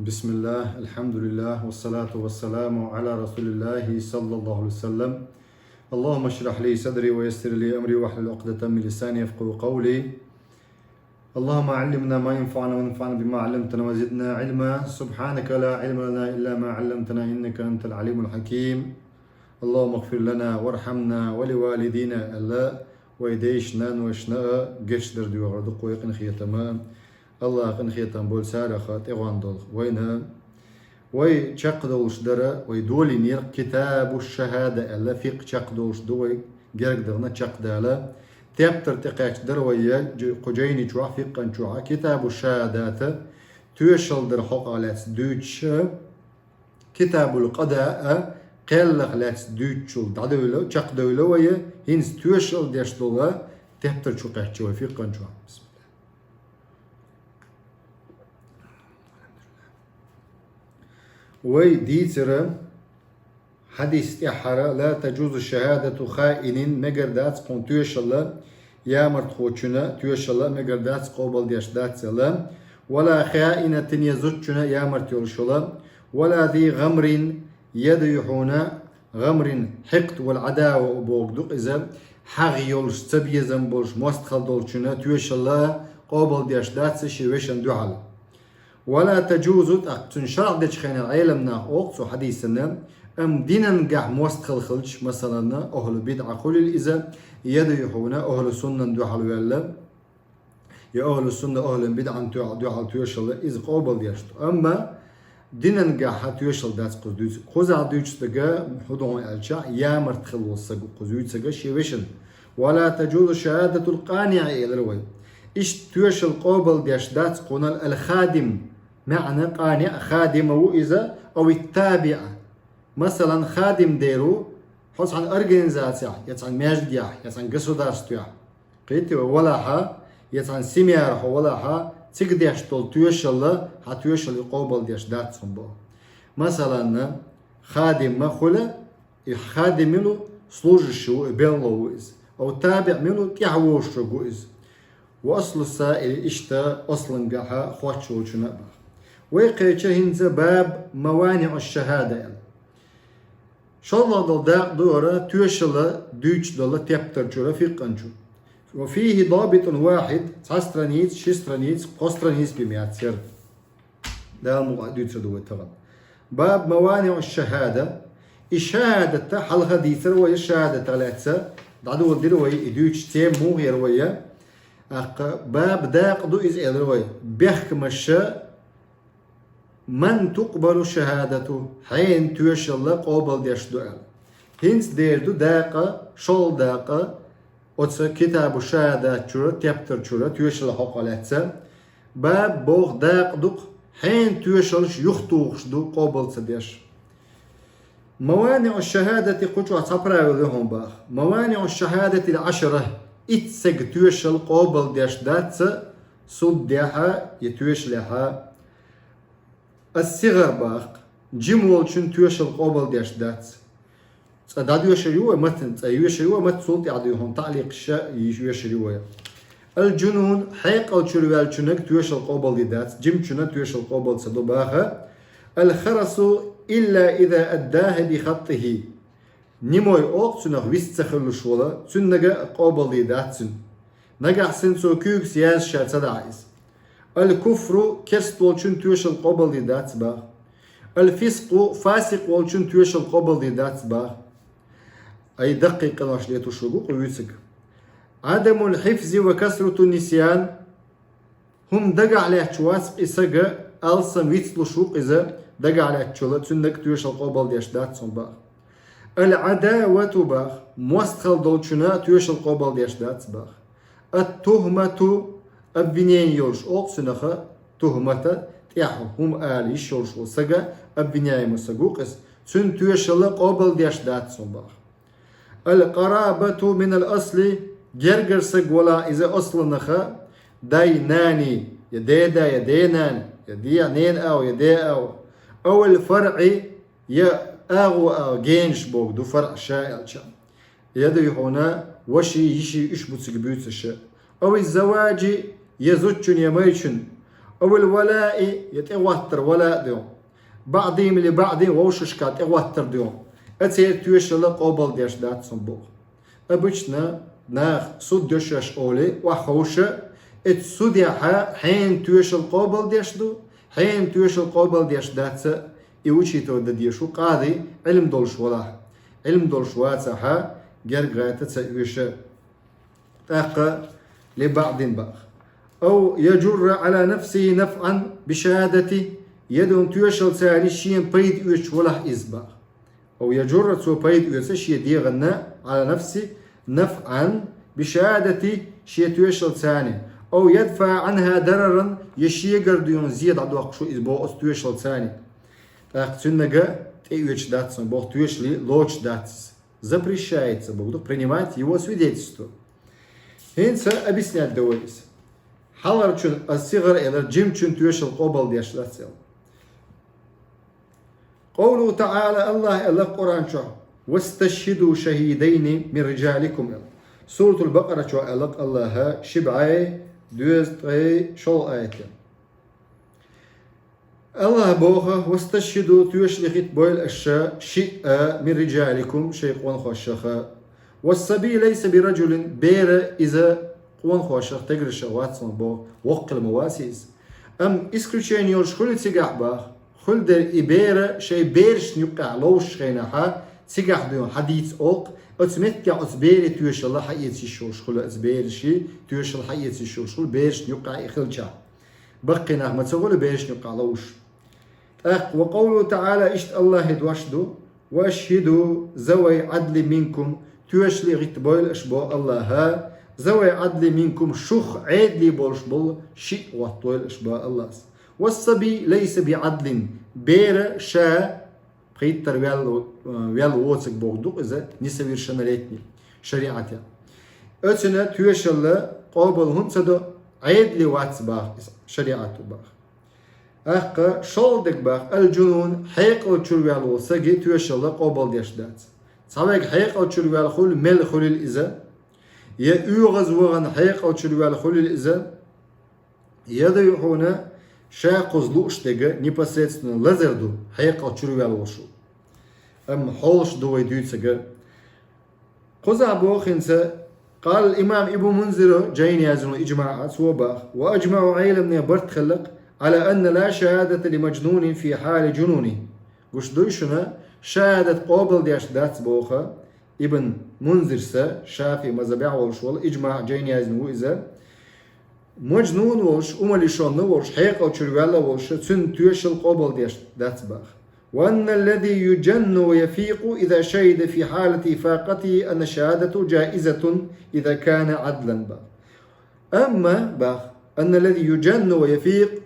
بسم الله الحمد لله والصلاة والسلام على رسول الله صلى الله عليه وسلم. اللهم اشرح لي صدري ويسر لي أمري واحلل عقدة من لساني يفقهوا قولي. اللهم علمنا ما ينفعنا وانفعنا بما علمتنا وزدنا علما. سبحانك لا علم لنا إلا ما علمتنا إنك أنت العليم الحكيم. اللهم اغفر لنا وارحمنا ولوالدينا ألا ويديشنا وشنا قشدر ديوغر دقوي قنخية تمام. الله قنخية بول سارخات إغوان دول وينها وي تشقدولش درا وي دولي نير كتاب الشهادة ألا فيق تشقدولش دوي جرق درنا تشقدالا تيبتر تقاش دروية قجيني جوا فيقا جوا كتاب الشهادات توشل در حق على دوتش كتاب القضاء قلق لاتس دوتشل دادولو تشقدولو وي هينز توشل ديشدولا تيبتر تشقاش جوا فيقا جوا. وي ديتر حديث إحرى لا تجوز الشهادة خائن مقردات قون توشلا يا مرتخوشنا توشلا مقردات قوبل ديشدات سلا ولا خائنة يزوجنا يا مرتيولشلا ولا ذي غمر يديحونا غمر حقد والعداوة وبوغدو إذا حغيولش تبيزن بولش مستخل دولشنا توشلا قوبل ديشدات شويشن دوحل ولا تجوز تنشرع ديش خين العالمنا أوقت حديثنا أم دينا قاع موستخل خلش مثلا أهل بدعة كل إذا يديحونا أهل السنة دوحل ولا يا أهل السنة أهل بدعة دوحل توشل إذ قابل ديشت أما دينا قاع حتوشل دات قزدوس قزع دوش تجا حضون الشا يا مرتخل وصق قزوت تجا شيوشن ولا تجوز شهادة القانع إلى الوي إيش توشل قابل ديش دات قنال الخادم معنى قانع خادمه إذا أو التابع مثلا خادم ديرو حس عن أرجنزاتيا يتعن مجديا يتعن قصدارستيا قيتي ولا ها يتعن سميار ولا ها تقديش تول توشل هتوشل قابل ديش دات صنبو مثلا خادم مخلة خادم له سلوجشو بيلوز أو تابع منه تيعوشو جوز وأصل السائل إشتا أصلا قاها خواتشو شنبه ويقيتشه هنز باب موانع الشهادة شاء الله دل دورة توشلا دوش دل تبتر جورا في قنجو وفيه ضابط واحد تسترانيز شسترانيز قسترانيز بمئات سر ده مقعدوت دوت طبعا باب موانع الشهادة الشهادة حلقة ديتر وهي الشهادة ثلاثة دعدو الدروي دوش تيم مو غير ويا باب داق دو إز إلروي بيحكم الشاء من تقبل شهادته حين توشل قابل ديش دوال هنس ديردو داقة شول داقة أتسا كتاب الشهادات شورا تيبتر شورا توشل حقالاتسا باب بوغ داق دوق حين توشلش يختوغش دو قابل سديش موانع الشهادة قجوة تبراو لهم باخ موانع الشهادة العشرة إتسق توشل قابل ديش داتسا صديحة يتوشلها الصغر باخ جمول شن توشل قابل ديش داتس صداد يوشيوه متن يوشيوه مت صوت يعطيهم تعليق الشاء يوشيوه الجنون حيق أو شروال شنك توشل قابل داتس جم شنك توشل قابل صدو باخا الخرس إلا إذا أداه بخطه نموي أوق سنخ ويستخلو شولا سنغا قابل داتسن نغا حسن سو كيوك سياس شات سدعيس الكفر كست والشن توشل قبل دات با الفسق فاسق والشن توشل قبل دات با أي دقيق ناش ليتو شروق ويسق عدم الحفظ وكسرة النسيان هم دقع عليه شواس إسقى ألسن ويتلو شوق إذا دقع عليه شولا سنك توشل قبل دات با العداوة با مستخل دولشنا توشل قبل دات با التهمة أبنين يولش أقصنخا تهمة تياحو هم آليش يولش وسقا أبنين مسقوقس سن توشل قبل ديش دات صنباخ القرابة من الأصل جرجر سق ولا إذا أصل نخا داي ناني يديدا يدينان يدي نين أو يدي أو الفرع يا أو جينش بوك دو فرع شائع يدي هنا وشي يشي إش بوتسق بيوتش أو الزواج يزوجن يميشن أو الولاء يتوتر ولاء ديون بعضهم لبعض ووششكات يوتر ديون أتي تويشل قبل ديش دات صنبوغ أبجنا ناخ سود دوشش أولي وحوشة ات سوديها حين تويشل قبل ديش دو حين تويشل قبل ديش دات يوشي تو ديشو قاضي علم دولش ولا علم دولش واتها جرغاية تسويشة تاق لبعض باخ أو يجر على نفسه نفعا بشهادة يدون تويشل ساري شين بيد يوش ولا إزباخ أو يجر تو بيد يوش شي ديغنا على نفسه نفعا بشهادة شي تويشل ثاني أو يدفع عنها ضررا يشيغر ديون زيد عدو أقشو إزبو أس تويشل ثاني تاقتنجا تيوش датсон, Бог тюешли лоч датс. Запрещается Богу принимать его свидетельство. Хинца объяснять доводится. Халарчун ассигар элер джимчун тюешл قبل ديش داتسел. قوله تعالى الله إلا القرآن شو واستشهدوا شهيدين من رجالكم. سورة البقرة شو ألق الله شبعي دوز تري شو آية. الله بوخه واستشهدوا تيشلخت بويل الشاء شيء من رجالكم شيء قوان خوشخة والصبي ليس برجل بير إذا قوان خوشخ تقر شوات صنبو وق المواسيس أم إسكريشين يورش خل تيقع باخ خل در إبير شيء بيرش نيقع لوش خينها تيقع ديون حديث أوق أتمتع أتبير تيوش الله حياتي شوش خل أتبير شيء تيوش الله حياتي شوش خل بيرش نيقع إخلجا بقنا ما تقول بيرش نيقع لوش وقوله تعالى اشت الله دوشدو واشهدوا ذوي عدل منكم توشلي غتبويل اشبو الله ها ذوي عدل منكم شخ عدلي بولش بول شيء وطول اشبو الله والصبي ليس بعدل بير شا بخيتر ويال ووتسك بوغدوك اذا несовершеннолетний شريعتي اتنا توشل قابل هنصدو عدلي واتسباخ شريعته باخ أخ شالدك باخ الجنون حيق الشروال وسجي توشل قبل ديشدات. صابك حيق الشروال خل مل خل الإذا يأوغز وغن حيق الشروال خل الإذا يدو هنا شاقز لوشتجا непосредственно لازردو حيق الشروال وشو. أم حولش دوي دوتسجا. قزع بوخنسا قال الإمام ابو منذر جاين يازن إجماعات وباخ وأجمعوا عيلة من برت خلق على أن لا شهادة لمجنون في حال جنونه. وش دوشنا شهادة قابل ديش دات بوخا ابن منذر سا شافي مذبع والشوال إجماع جاين يازن وإذا مجنون وش أماليشون وش حيق أو شروالا وش تن توشل قابل ديش دات باخ وأن الذي يجن ويفيق إذا شهد في حالة إفاقته أن شهادته جائزة إذا كان عدلا باخ. أما باخ أن الذي يجن ويفيق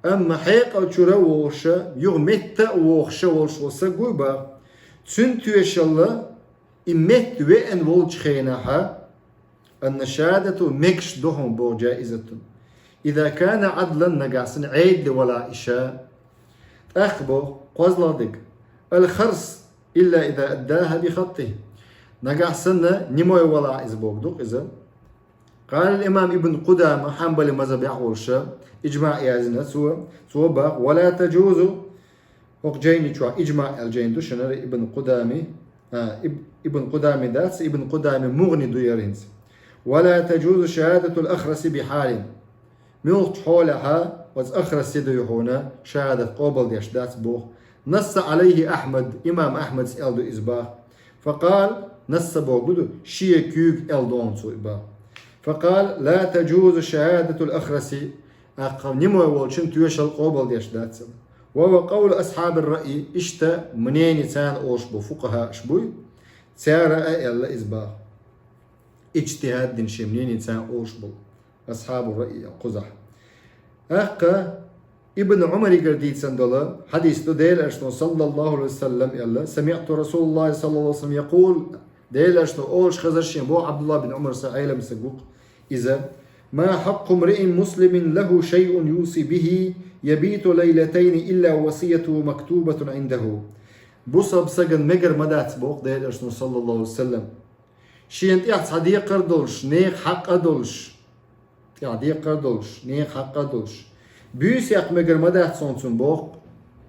أما حيق أو شروش يغمت وخش والشوسة جوبا تنتوش الله إمت وين ولج خينها أن شهادة مكش دهم بو جائزة إذا كان عدلا نقاسن عيد ولا إشاء أخبو قوزلادك الخرس إلا إذا أداها بخطه نقاسن نموي ولا إزبوك إذا قال الإمام ابن قدامة حنبل مذهب يعورشا إجماع يازنا سوى باق ولا تجوز وقجيني شو إجماع الجين دوشنر ابن قدامة داتس ابن قدامة مغني دويرينز ولا تجوز شهادة الأخرس بحال ملت حولها وأخرس يدو هنا شهادة قبل ديش داتس بوه نص عليه أحمد إمام أحمد سألدو إزباخ فقال نص بوغدو شيء كيوك ألدون سو إباخ فقال لا تجوز شهادة الأخرس أقام نمو والشن توشل قبل ديش داتسل وهو قول أصحاب الرأي إشتا منين تان أوشبو فقهاء أشبوي تارا ألا إزباخ اجتهاد دين شي منين تان أوشبو أصحاب الرأي قزح أقا ابن عمر قرديت سندلا حديث ديل أشنو صلى الله عليه وسلم يلا سمعت رسول الله صلى الله عليه وسلم يقول ديل أشنو أولش خزرشين بو عبد الله بن عمر سعيلة مسقوق إذا ما حق امرئ مسلم له شيء يوصي به يبيت ليلتين إلا وصيته مكتوبة عنده بصب سجن مجر مدات بوق ديل أشنو صلى الله عليه وسلم شين تيعت صديق قردولش نيخ حق أدولش تعديق قردولش نيخ حق أدولش büyüs yak meger madat sonsun bok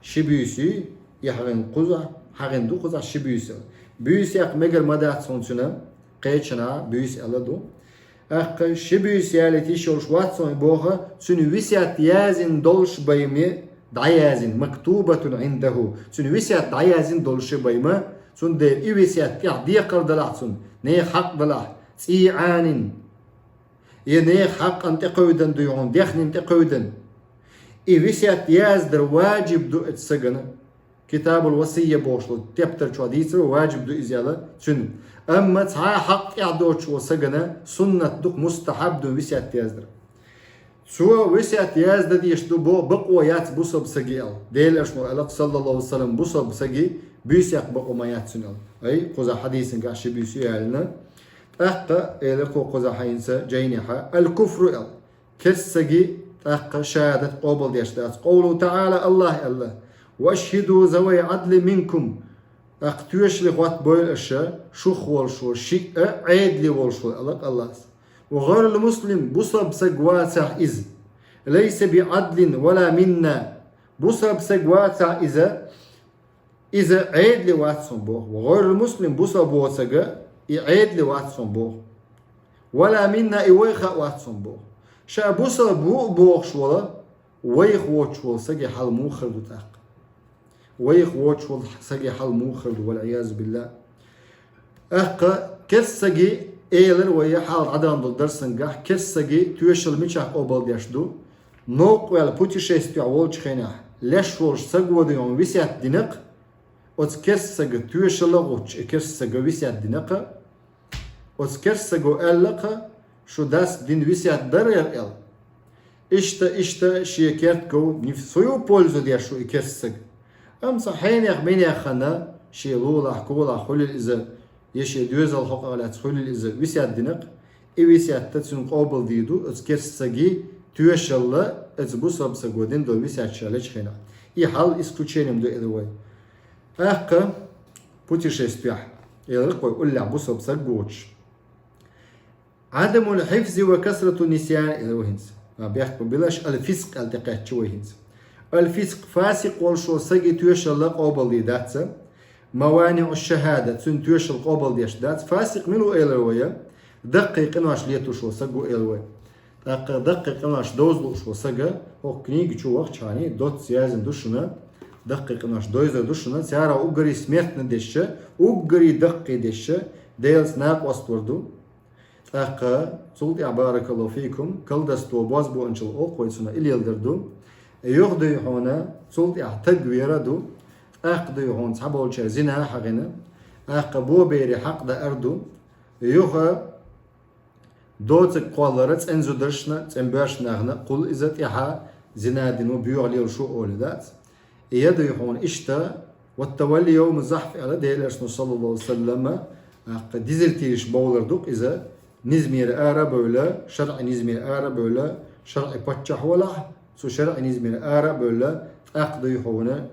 şi büyüsü yağın kuza hagin du kuza şi büyüsü büyüs yak meger madat sonsuna qeçna büyüs aladu ak şi büyüs yaleti şolş watson boha sunu wisat yazin dolş baymi dayazin maktubetun indahu sunu wisat dayazin dolş baymi sun de wisat ya diye qardalahsun ne hak dalah tsi'anin ne hak ante qoydan duyun dexnin te qoydan wisat yazdır wajib du etsagana كتاب الوصية بوشلو تبتر شو ديسر واجب دو إزالة شن أما تها حق يعدوش وسجنا سنة دوك مستحب دو وسيات يازدر سو وسيات يازدر ديش دو بو بقويات بوصب سجيل ديل أشمو ألق صلى الله عليه وسلم بوصب سجي بيسيق بقو مايات سنال أي قوزا حديث قاشي بيسي يالنا أحقا إلقو قوزا حينسا جينيحا الكفر ال كس سجي أحقا شهادة قوبل ديش داس قولوا تعالى الله الله واشهدوا ذوي عدل منكم اقتوش لغوات بويل اشياء شو خوال شو شيء عيد لي وال شو الله وغير المسلم بصب سقواتع إذ ليس بعدل ولا منا بصب سقواتع إذا عيد لي واتسون بوه وغير المسلم بصب واتسقا عيد لي واتسون بوه ولا منا إويخا واتسون بوه شا بصب بوه شولا ويخ واتشول سقي حال موخر دوتاق ويخ واتشول سقي حال موخر والعياذ بالله أحقا كسقي ايلر ويا حال عدم درسن قح كسقي تويشل ميشاق اوبال ديشدو نوق ويال путешествия волч خيناح ليش ورش سقو ديون ويسيات دينق اوت كسقي تويشل غوش كسقي ويسيات دينق اوت كسقي ألق شو داس دين ويسيات درير ال اشتا شيكيرت جو نف свою пользу дяшу и كسقي ام صحين يا بين يا خنا شي لولا حكولا حل الإذا يشي دوز الحق على تحل الإذا ويسيات دينق إي ويسيات تتسون قابل ديدو اتكرسجي تويشلا اتبوسا بسجودين دو ويسيات شالش خنا إي حال исключением دو إدوي أحكا путешествия يلقوا يقول لي عبوسا بسجوش عدم الحفظ وكثرة النسيان إدوهنس ما بيحكوا بلاش الفسق التقيت شويهنس الفسق فاسق والشو سجي تويشلا قابل ديداتسا موانع الشهادة سنتوش القابل ديش دات فاسق ملو إلوية دقيق نواش ليتو شو سجو إلوية دقيق نواش دوزلو شو سجا هو كنيج شو وقت شاني دوت سيازن دوشنا دقيق نواش دوزة دوشنا سيارة أوجري سميتنا ديشة أوجري دقي ديشة ديلز ناق وستوردو صوتي بارك الله فيكم كل دستو بازبو انشل أو قويسنا إلي يلدردو يخدو هنا صوتي تقويردو أقضي هون صحبه زنا حقنا أقبو بيري حق دا أردو يوها دوتك قوالرت انزو درشنا تنباش ناغنا قل إذا إحا زنا دينو بيوغ ليو شو أولي دات يدو هون إشتا والتولي يوم الزحف على ديلاشنو صلى الله عليه وسلم ديزلتيش بولردوك إذا نزمير آرا بولا شرع نزمير آرا بولا شرع باتشح ولا سو شرع نزمير آرا بولا أقضي هون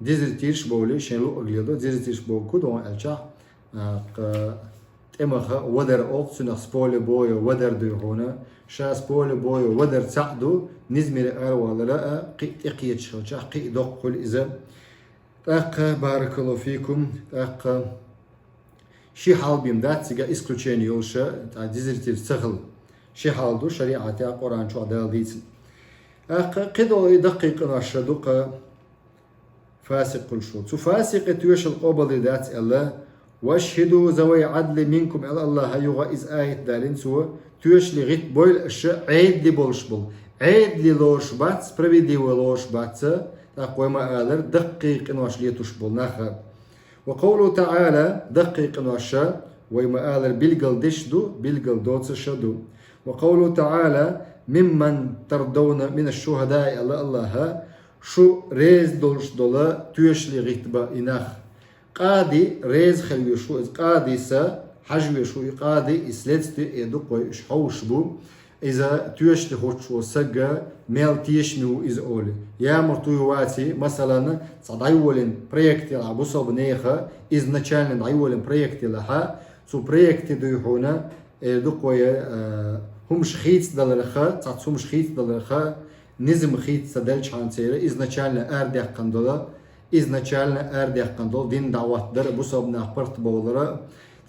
ديزرتيش بولي شنلو أغليدو ديزرتيش بوكو دون ألشا تمخا ودر أوق سنخ سبولي بوي ودر دي هنا شا سبولي بوي ودر تعدو نزمير أروال لا إقيت شوشا قي دوق كل إذا بارك الله فيكم شي حال بيمدات سيجا إسكلوشين يولشا ديزرتيش سخل شي حال دو شريعة قرآن شو عدال ديتن قدو دقيق نشدوق فاسق كل شو فاسق تويش القبل ذات الله واشهدوا ذوي عدل منكم على الله يغا إز آية دالين سوى تويش لغيت بويل أشياء عيد لي بولش بول عيد لي لوش بات سبريدي ولوش بات تقوى ما آلر دقيق نواش ليتوش بول ناخا وقوله تعالى دقيق نواشا ويما آلر بلغل دشدو بلغل دوتس شدو وقوله تعالى ممن ترضون من الشهداء الله شو ريز دولش دولا تويشلي غيتبا إناخ قادي ريز خلوي شو قادي سا حجوي شو قادي إسلتي إدوكوي إشحوش بو إذا تويشلي خوشو سجا ميل تيشنو إز أولي يا مرتويواتي مثلا صدايولين проекти لعبو صبنيخا изначально دايولين проекти لها سو проекти دويحونا إدوكوي هم شخيت دلرخا تعطسهم شخيت دلرخا низм хит садельч ханцера изначально ардях кандола изначально ардях кандол дин дават дар бусабна парт болдара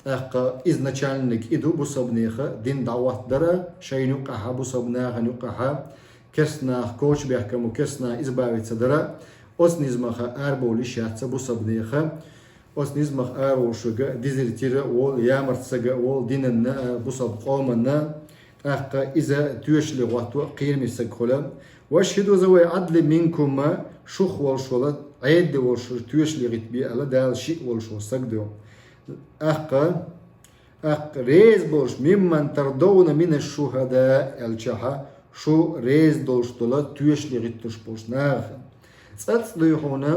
أق изначальник иду бусабнеха дин дават дара шайнуқаха бусабнаха нуқаха кесна коч бяхкаму кесна избавиться дара оснизмаха арболи шатса бусабнеха оснизмах арушуга дизертира ол ямарцага ол динна бусаб qomana أق إذا تيشلي غواتو قيرمي سكولا واشهدوا ذوي عدل منكم شخ والشولة عيد والشو تيشلي غتبي على دال شيء والشو سكدو أق ريز بولش ممن ترضون من الشهداء الجحا شو ريز دولش دولا تيشلي غتوش بولش ناخ تتصلي هنا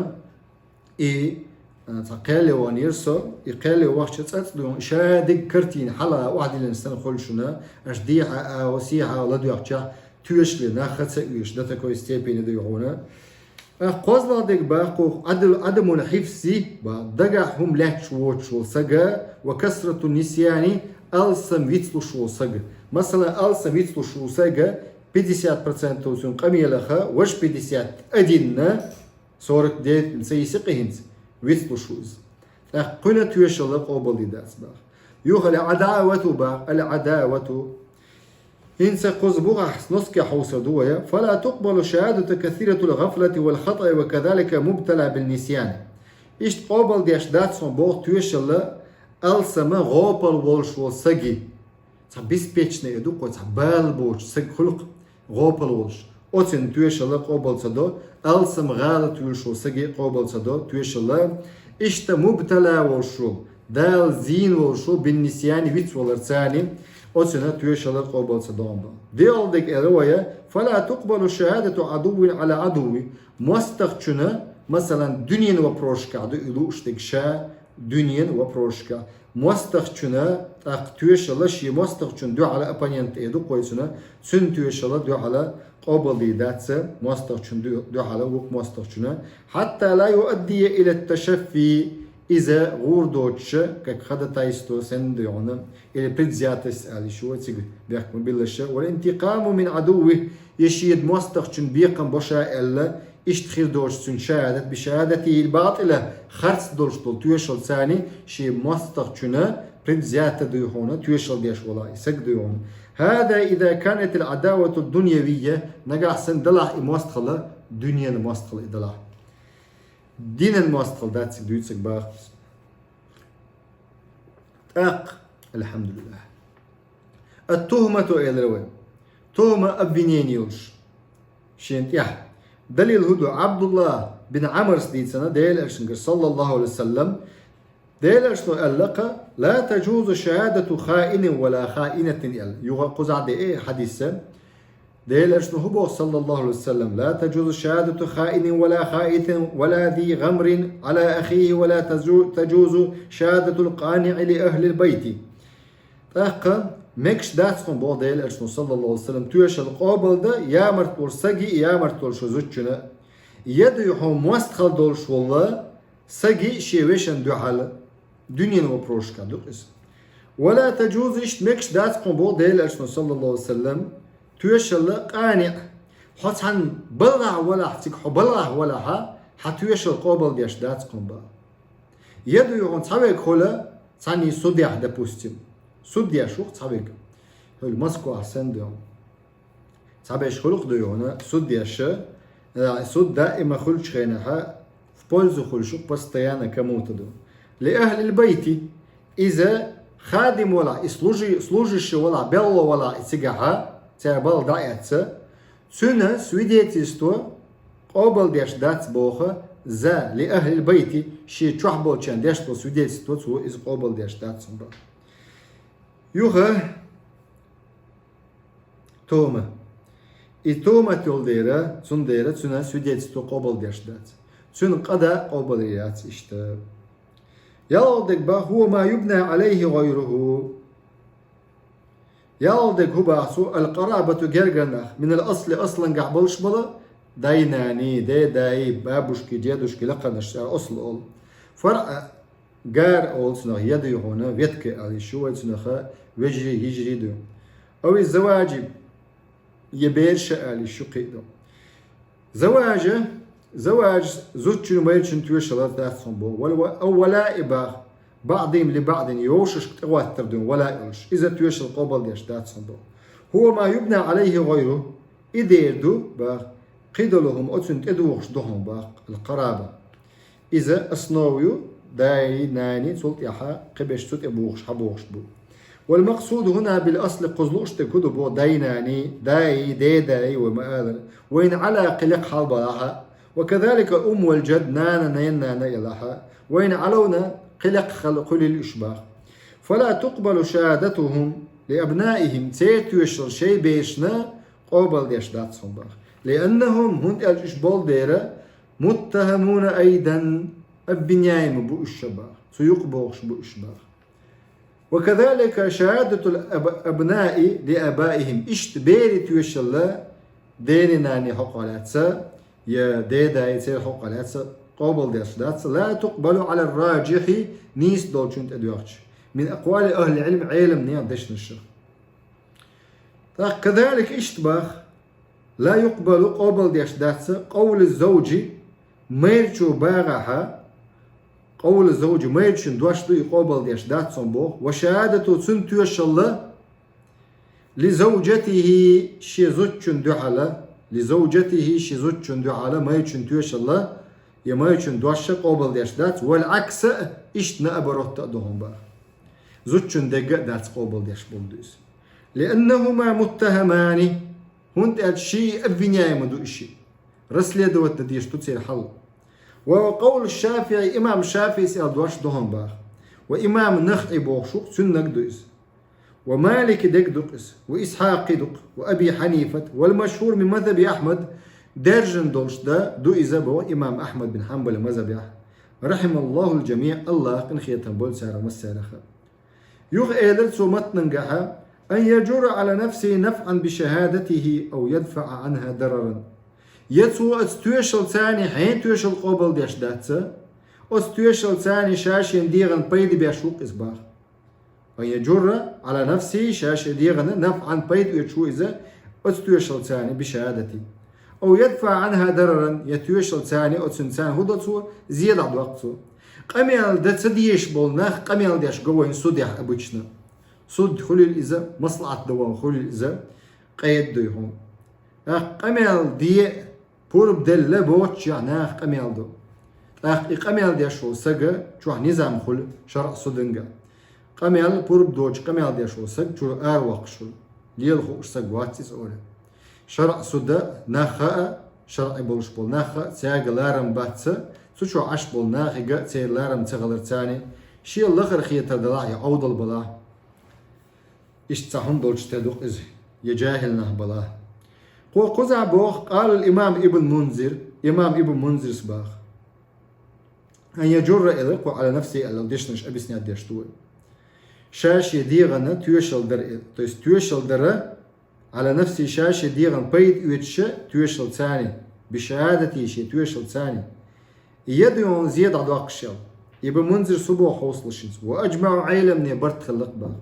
تقالي وانيرسو يقالي وقت تتصلي شادق كرتين حلا واحد الانسان خلشنا اشديها وسيها ولدو يحجا تيشلي ناخت سيش دتكو استيبين دو هنا قوزلا ديك باقو عدم الحفظ دقعهم له شو سجا وكسرة النسيان ألسم ويتلو شو سجا مثلا ألسم ويتلو شو سجا 50% وسون قمية لها وش 50 أدينا صورك ديت سيسقي هنت ويتلو شوز قلنا تيشل قبل داس باق يوخ العداوة إنسى قزبوغ نسك حوصة دوية فلا تقبل شهادة كثيرة الغفلة والخطأ وكذلك مبتلى بالنسيان إشت قبل ديش داتسون بوغ تيشل ألسما غوبل والش والسجي بيس بيتشنا يدوكو بال بوش سج خلق غوبل والش أوتن تيشل قبل صدو ألسم غال تيشل سجي قبل صدو تيشل إشت مبتلى والشو دال زين والشو بالنسيان ويت والرتاني أوتنا تيشل قبل صدو ديال ديك الرواية فلا تقبل شهادة عدو على عدو مستخشنا مثلا دنيا وبروشكا عدو إلو اشتك شا دنيا وبروشكا مستخشنا تيشل شي مستخشن دو على أبانينت إيدو قويسنا سن تيشل دو على قبل داتسا مستخشن دو على وق مستخشنا حتى لا يؤدي إلى التشفي إذا غوردوتش كخد تايستو سنديونا إلى بريزياتس على شو تيجي بيحكم بالله والانتقام من عدوه يشيد مستخشن بيقم بشا إلا إشتخير دوش سن شهادة بشهادته الباطلة خرص دوش دول تيشل ثاني شي مستخشنا بريزيات ديوهونا تيشل ديش ولا يسك ديوهونا هذا إذا كانت العداوة الدنيوية نجح سن دلع مستخلة دنيا مستخلة دلع دين المستخل داتسك دوتسك باخس الحمد لله التهمة إلروي تهمة أبنينيوش شينت يح دليل هدو عبد الله بن عمر سديتسنا ديل أرشنجر صلى الله عليه وسلم ديل أرشنو ألقى لا تجوز شهادة خائن ولا خائنة يغا قزع دي حديثة ديل أرشنو هبو صلى الله عليه وسلم لا تجوز شهادة خائن ولا خائن ولا ذي غمر على أخيه ولا تجوز شهادة القانع لأهل البيت تاقا مكش داتسكم بو ديل أرشنو صلى الله عليه وسلم تويش القابل دا يا مرتول سجي يا مرتول شزوتشنا يدو يحوم مستخل دولش والله سجي شيوشن دوحال دنيا وبروشكا دوكس ولا تجوز إشت مكش داتسكم بو ديل أرشنو صلى الله عليه وسلم تويشل قانع حتى بلع ولا حتى بلع ولا ها حتويشل قابل ديش داتسكم با يدو يغون تحويك خولا تاني سوديح دبوستيم سوديح شوق تحويك هو المسكو أحسن ديهم تحويش خلق ديونا سوديح سود دائما خلش خينها في بولزو خلشوق بستيانا كموتدو لأهل البيت إذا خادم ولا служащий ولا белла ولا إتسجها تابل دايتسا سنة свидетельство قبل ديش دات بوخا за لأهل البيت شي تشحبل چان ديش تو свидетельство تو إز قبل ديش دات سنبا يوخا توما توما تولديرا سنديرا سنة свидетельство قبل ديش دات سنة قدا قبل ديش اشتا يالدك با هو ما يبنى عليه غيره يالدك هو باسو القرابة جرجناخ من الأصل أصلا قعبلش بلا دايناني داي بابوشكي جيدوشكي لقنش أصل أول فرق جار أول سنة يدي هنا ويتك على شو سنة وجري يجري دو أو الزواج يبيرش على شو قيدو زواج زوجين ميرشن تويشل ذات صنبو أو ولاء باغ بعضهم لبعض يوشش تقوات تردون ولا يوش إذا تويشل قبل ديش ذات صنبو هو ما يبنى عليه غيره إذا يردو باغ قيدلهم أتسنت إدوخش دهم باغ القرابة إذا أصنويو داي ناني سلط يحا قبش سوت إبوخش حبوخش بو والمقصود هنا بالأصل قزلوش تكدو بو دايناني داي ومآذر وإن على قلق حالباها وكذلك الأم والجد نانا نانا يلاها وإن علونا قلق خلق للإشباه فلا تقبل شهادتهم لأبنائهم سيتو يشل شيء بيشنا قبل ديشدات صنباخ لأنهم هند الإشبال ديرة متهمون أيضا البنيايم بو الشباه سيقبوش بو الشباه وكذلك شهادة الأبناء لآبائهم اشتبيري تويشل ديني ناني حقالاتسا يا ديدا يصير حقالاتسا قبل ديشداتسا لا تقبل على الراجح نيس دولشنت أدواتش من أقوال أهل العلم علم نيان دشن الشيخ كذلك اشتباه لا يقبل قبل ديشداتسا قول الزوج ميرشو باغها قول الزوج ميرشن دواشتو يقبل ديشدات صنبوخ وشهادته سنتو يشالله لزوجته شيزوتشن دعالة لزوجته شيزوتشن دعالة ميرشن تويشالله يا ميرشن دواشة قبل ديشدات والعكس اشتنا أبروت تأدوهم بار زوتشن دقاء دات قبل ديش بولدوز لأنهما متهمان هنت الشيء أبنياء مدو إشي رسلي دوت نديش تتصير حل وقول الشافعي إمام الشافعي سأل دوش دهم بار وإمام نخعي بوشوق سنك دوز ومالك دك دقس وإسحاق دق وأبي حنيفة والمشهور من مذهب أحمد درجن دولش دا دو إزابو إمام أحمد بن حنبل مذهب أحمد رحم الله الجميع الله قن خيطان بول سارة مسارخة يغ إيدل سومت ننجحا أن يجر على نفسه نفعا بشهادته أو يدفع عنها ضررا يتسو استويشل ثاني حين تويشل قبل ديش داتسا استويشل ثاني شاشين ديغن بيد بيشوق إسباخ أن يجر على نفسه شاش ديغن نفعا بيد يشو إذا استويشل ثاني بشهادته أو يدفع عنها ضررا يتويشل ثاني أتسن ثاني هدتسو زيادة وقتسو قميال داتسا ديش بولناخ قميال ديش قوين سوديح أبوشنا سود خليل إذا مصلعة دوام خليل إذا قيد دويهم قميال دي بورب دل بوتش يعني قميال دو قميال دي شو سجى شو نظام خل شرع سودنجا قميال بورب دوتش قميال دي شو سج شو أروق شو ليل خو سج واتس أوله شرع سودا نخا شرع بولش بول نخا ساق لارم باتسا شو عش بول ناخجا سير لارم تغلر ثاني شيء الآخر خيط دلاع يعود البلا إشتهم دولش تدوق إزه يجاهلنا بلا قزع بوخ قال الإمام ابن منذر إمام ابن منذر سباخ أن يجر إلق على نفسه ألا ديشنش أبسني أديشتوه شاش يديغنا تويشل در تويس تويشل در على نفسه شاش يديغن بيد يوتش تويشل ثاني بشهادتي شي تويشل ثاني يدعون زيادة عدواقشل ابن منذر صبوح وصلشنس وأجمع عيلم برت خلق بها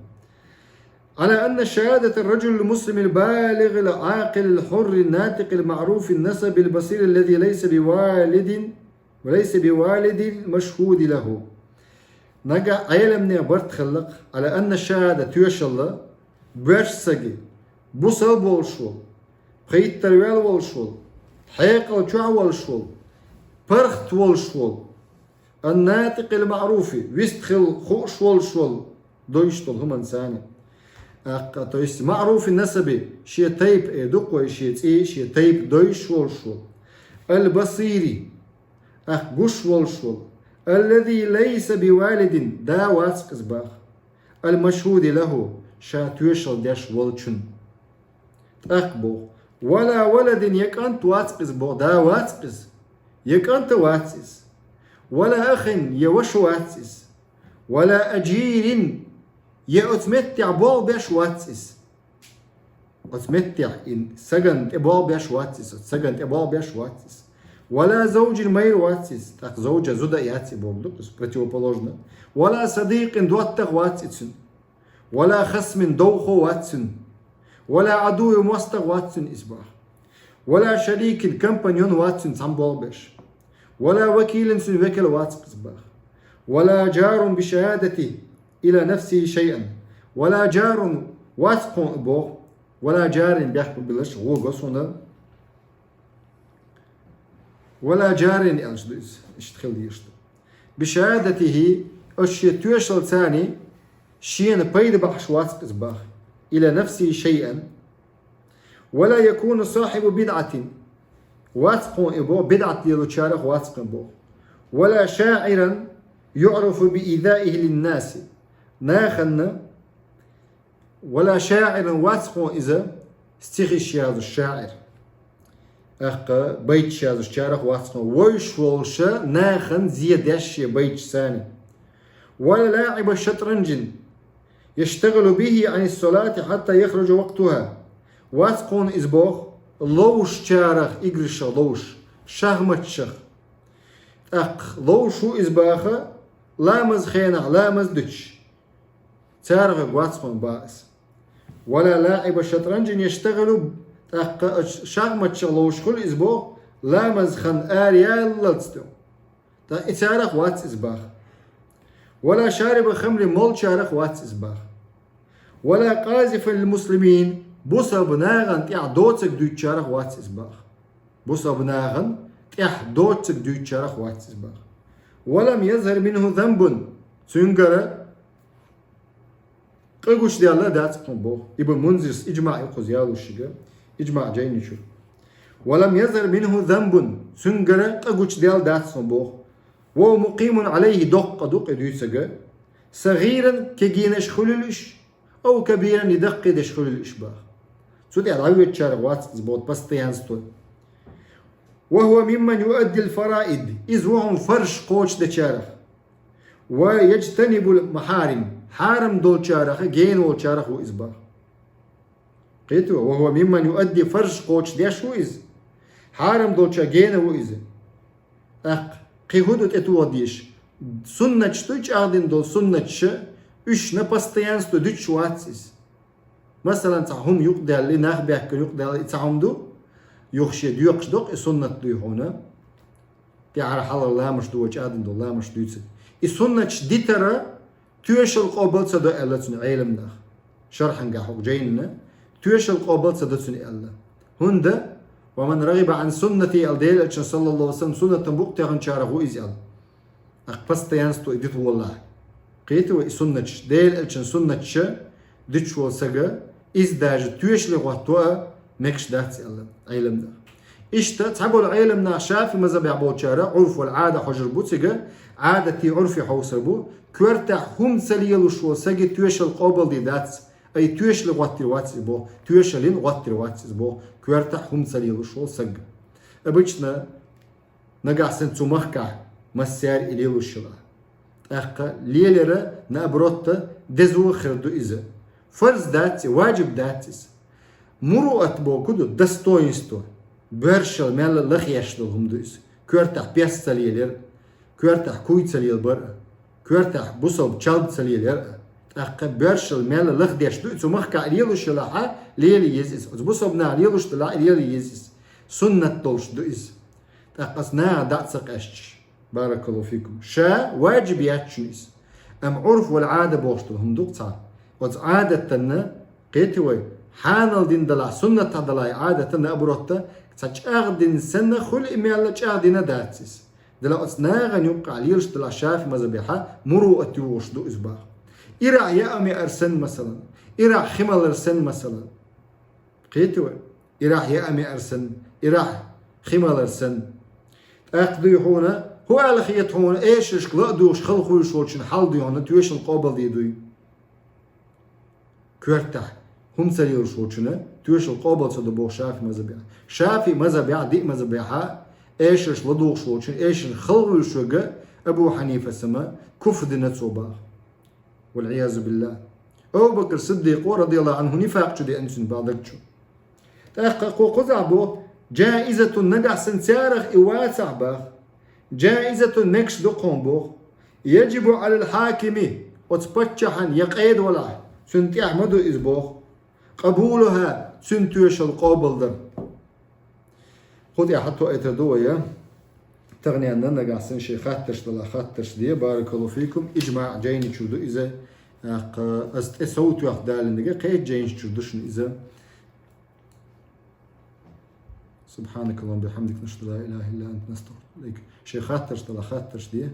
على أن شهادة الرجل المسلم البالغ العاقل الحر الناطق المعروف النسب البصير الذي ليس بوالد وليس بوالد المشهود له نجا عيلم برت خلق على أن الشهادة تويشل برش سجي بوصل بولشول قيد ترويل والشول حيقل شوع والشول برخت والشول الناطق المعروف ويستخل خوش والشول دويشتول هم إنساني то есть معروف النسب شيء تيب إدوق شيء تيب دويش والشول البصيري جوش والشول الذي ليس بوالد دا واسقز باخ المشهود له شاتويشل داش والشن أقبو ولا ولد يكانت واسقز بو دا واسقز يكانت واسقز ولا أخ يوش واسقز ولا أجير يأتمتع بو بيش واسقز أتمتع إن سجنت أبو بيش واسقز سجنت أبو بيش واسقز ولا زوج مير واسقز так زوجة زودا ياتي بولدوس противоположно ولا صديق دوتغ واسقز ولا خصم دوخو واتسن ولا عدو مستغ واتسن إصباح ولا شريك كمبانيون واتسن صنبول بيش ولا وكيل سن وكل واتس باخ ولا جار بشهادته إلى نفسه شيئا ولا جار واتقون بوغ ولا جار بيحكم بلش غوغو ولا جار اشتخل بشهادته أشي توشل ثاني شين بيد بحش واتس باخ إلى نفسه شيئا ولا يكون صاحب بدعة واتقون إبو بدعة يلو شارخ واتقون بو ولا شاعرا يعرف بإيذائه للناس ناخن ولا شاعرا واتقون إذا استغش هذا الشاعر أخ بيت هذا الشارخ واتقون ويش والشا ناخن زيادش بيت ثاني ولا لاعب شطرنج يشتغل به عن الصلاة حتى يخرج وقتها واتقون إزبوخ لوش شارخ إجرش لوش شهمت شخ أخ لوشو إزباخة لامز خينع لامز دتش تارغ واتقون باس ولا لاعب شطرنج يشتغل أخ شهمت شخ لوش كل إزبوخ لامز خن آريال للستو تارغ واتس إزباخ ولا شارب خمر مول شارخ واتس إزباخ ولا قاذف للمسلمين بوسا بناغن تيح دوتسك دوت شارخ واتس إزباخ بوسا بناغن تيح دوتسك دوت شارخ واتس إزباخ ولم يظهر منه ذنب سنجرة قلقوش دي الله دات قنبوه ابن منذر إجماع يقوز يالو الشيء إجماع جاي نشوف ولم يظهر منه ذنب سنجرة قلقوش دي الله دات قنبوه وهو مقيم عليه دق دوتسك صغيرا كجينش خللش أو كبيرا يدق دشخل الإشباح سودي العوية شارع واتس زبوط بس تيانستون وهو ممن يؤدي الفرائض إذ وهم فرش قوش دشارع ويجتنب المحارم حارم دول شارع جين و شارع وإزباح قيتوا وهو ممن يؤدي فرش قوش ديش وإز حارم دول شارع جين وإز قيهودو تتواديش سنة شتوش أغدين دول سنة ش üç ne pastayansto düç şuatsiz. Mesela tahum yok değerli nah behkel yok değerli tahumdu yok şey diyor kışdok sunnat diyor ona. Tiara halal lamış duvaç adın do lamış duysa. Sunnat ditara tüyeşel qabal sada elatsun ilimna. Şerhan gahuk jayna tüyeşel qabal sada sun ella. Hunda ومن رغب عن سنتي الديل صلى الله عليه وسلم سنة بوقتها شارعه إزيال. أقبستيانستو إديت والله. قيتوا سنة ديل الشن سنة ش دتش والسجا إز داج تيش لغتوا مكش دات علم ده إشتا تعبوا العلم نعشاف مذهب يعبو شارع عرف والعادة حجر بوتسجا عادتي عرفي حوسبو كورتا هم سليلو شو سجا تيش القابل دي دات أي تيش لغتي واتس بو تيش لين غتي واتس بو كورتا هم سليلو شو سجا أبجنا نجح سنتو مخكع مسير إليلو الشلا أخا ليلرا نابروتا دزو خردو إذا فرض داتس واجب داتس مروءة بوكودو دستوينستو برشل مال لخياشتو هم دويس كورتح بيس سليلر كورتح كويت سليل برا كورتح بوصل بشالد سليلر أخا برشل مال لخدياشتو إذا مخكا ليلو شلاحا ليلي يزيس بوصل بنا ليلو شلاح ليلي يزيس سنة طولش دويس أخا داتسق أشتش بارك الله فيكم شا واجب ياتشنيس أم عرف والعادة بوشتو هم دوقتا وز عادة تنا قيتوي حانل دين دلا سنة دلا عادة تنا أبروتا تاج أغدين سنة خل إميالا أغدين داتسيس دلا أصناغا يبقى ليلش دلا شافي مزبيحة مروءة يوشدو إزباغ إرع يأمي أرسن مثلا إرع خمال أرسن مثلا قيتوي إرع يأمي أرسن إرع خمال أرسن أقضي هنا هو على خيط هون إيش لا دوش خلقوا يشوفون حال ديونا تويش القابل دي دوي كورتح هم سرير يشوفون تويش القابل صد بو شافي مذبيح شافي مذبيح دي مذبيحة إيش لا دوش يشوفون إيش خلقوا يشوفون أبو حنيفة سما كفر دينة صوبا والعياذ بالله أبو بكر الصديق رضي الله عنه نفاق شو دي أنسن بعدك شو تحققوا قزعبو جائزة النجح سنسارخ إواسع باخ جائزة نكش دو قنبوخ يجب على الحاكم وتبتشحن يقيد ولا سنتي أحمد إزبوخ قبولها سنتوش القابل در خذ يا حتى اتدوية تغني أننا قاعدين شيء خاطرش طلع خاطرش دي بارك الله فيكم إجماع جايني تشودو إذا صوت واحد دالن دقيقة قيد جايني تشودوش إذا سبحانك اللهم بحمدك نشهد لا إله إلا أنت نستغفرك شيء خاطرش طلع خاطرش دي